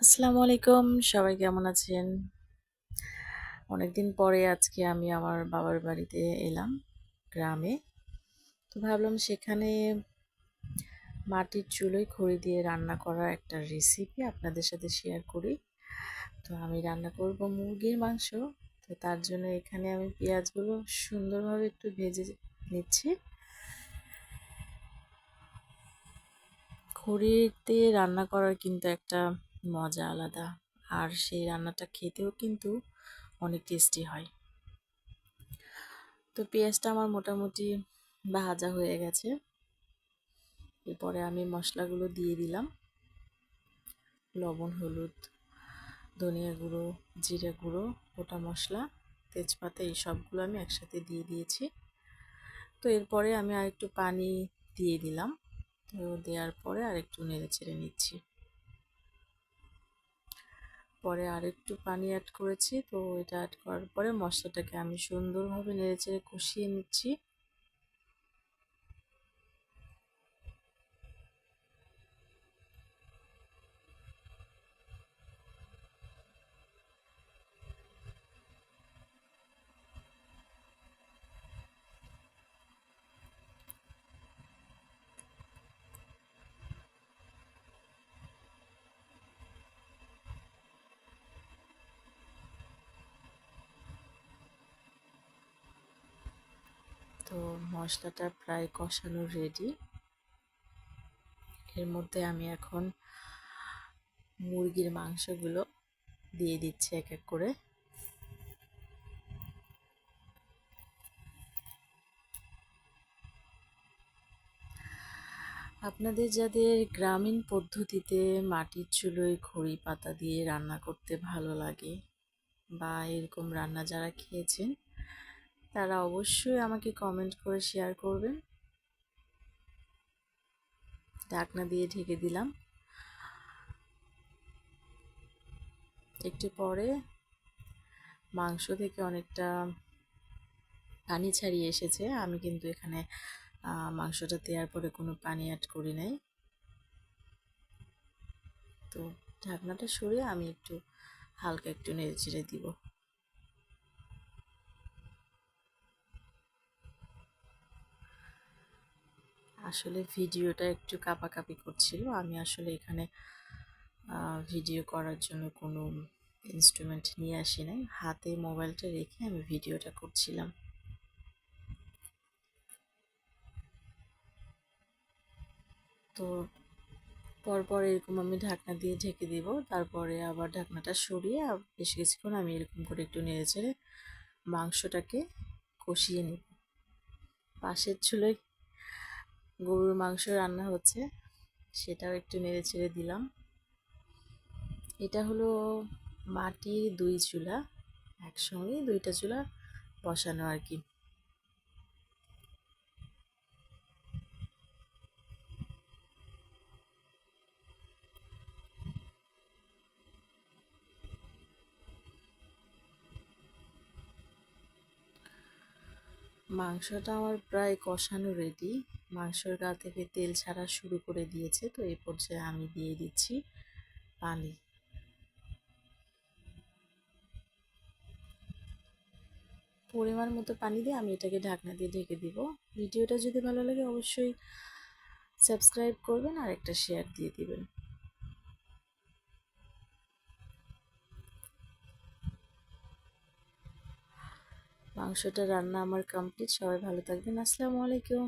আসসালামু আলাইকুম, সবাই কেমন আছেন? অনেকদিন পরে আজকে আমি আমার বাবার বাড়িতে এলাম, গ্রামে। তো ভাবলাম সেখানে মাটির চুলোয় খড়ি দিয়ে রান্না করার একটা রেসিপি আপনাদের সাথে শেয়ার করি। তো আমি রান্না করব মুরগির মাংস। তো তার জন্য এখানে আমি পেঁয়াজগুলো সুন্দরভাবে একটু ভেজে নিচ্ছি। খড়িতে রান্না করার কিন্তু একটা মজা আলাদা, আর সেই রান্নাটা খেতেও কিন্তু অনেক টেস্টি হয়। তো পেঁয়াজটা আমার মোটামুটি ভাজা হয়ে গেছে। এরপরে আমি মশলাগুলো দিয়ে দিলাম, লবণ, হলুদ, ধনিয়া গুঁড়ো, জিরে গুঁড়ো, গোটা মশলা, তেজপাতা, এই সবগুলো আমি একসাথে দিয়ে দিয়েছি। তো এরপরে আমি আরেকটু পানি দিয়ে দিলাম। তো দেওয়ার পরে আরেকটু নেড়ে চেড়ে নিচ্ছি। পরে আরেকটু পানি অ্যাড করেছি। তো এটা অ্যাড করার পরে মশলাটাকে আমি সুন্দরভাবে নেড়ে চেড়ে কষিয়ে নিচ্ছি। তো মশলাটা প্রায় কষানো রেডি। এর মধ্যে আমি এখন মুরগির মাংসগুলো দিয়ে দিচ্ছি এক এক করে। আপনাদের যাদের গ্রামীণ পদ্ধতিতে মাটির চুলোয় খড়ি পাতা দিয়ে রান্না করতে ভালো লাগে, বা এরকম রান্না যারা খেয়েছেন, তারা অবশ্যই আমাকে কমেন্ট করে শেয়ার করবেন। ঢাকনা দিয়ে ঢেকে দিলাম। একটু পরে মাংস থেকে অনেকটা পানি ছাড়িয়ে এসেছে। আমি কিন্তু এখানে মাংসটা দেওয়ার পরে কোনো পানি অ্যাড করি নাই। তো ঢাকনাটা সরিয়ে আমি একটু হালকা একটু নেড়ে চেড়ে দিব। আসলে ভিডিওটা একটু কাঁপাকাঁপি করছিল। আমি আসলে এখানে ভিডিও করার জন্য কোনো ইনস্ট্রুমেন্ট নিয়ে আসি নাই, হাতে মোবাইলটা রেখে আমি ভিডিওটা করছিলাম। তো পরপর এরকম আমি ঢাকনা দিয়ে ঢেকে দিব। তারপরে আবার ঢাকনাটা সরিয়ে বেশ কিছুক্ষণ আমি এরকম করে একটু নেড়ে চেড়ে মাংসটাকে কষিয়ে নিব। পাশের চুলোয় গরুর মাংস রান্না হচ্ছে, সেটাও একটু নেড়ে চেড়ে দিলাম। এটা হলো মাটির দুই চুলা, একসঙ্গে দুইটা চুলা বসানো আর কি। মাংসটা আমার প্রায় কষানো রেডি। মাংসের গা থেকে তেল ছাড়া শুরু করে দিয়েছে। তো এই পর্যায়ে আমি দিয়ে দিচ্ছি পানি। পরিমাণ মতো পানি দিয়ে আমি এটাকে ঢাকনা দিয়ে ঢেকে দিব। ভিডিওটা যদি ভালো লাগে অবশ্যই সাবস্ক্রাইব করবেন আর একটা শেয়ার দিয়ে দিবেন। মাংসটা রান্না আমার কমপ্লিট। সবাই ভালো থাকবেন। আসসালামু আলাইকুম।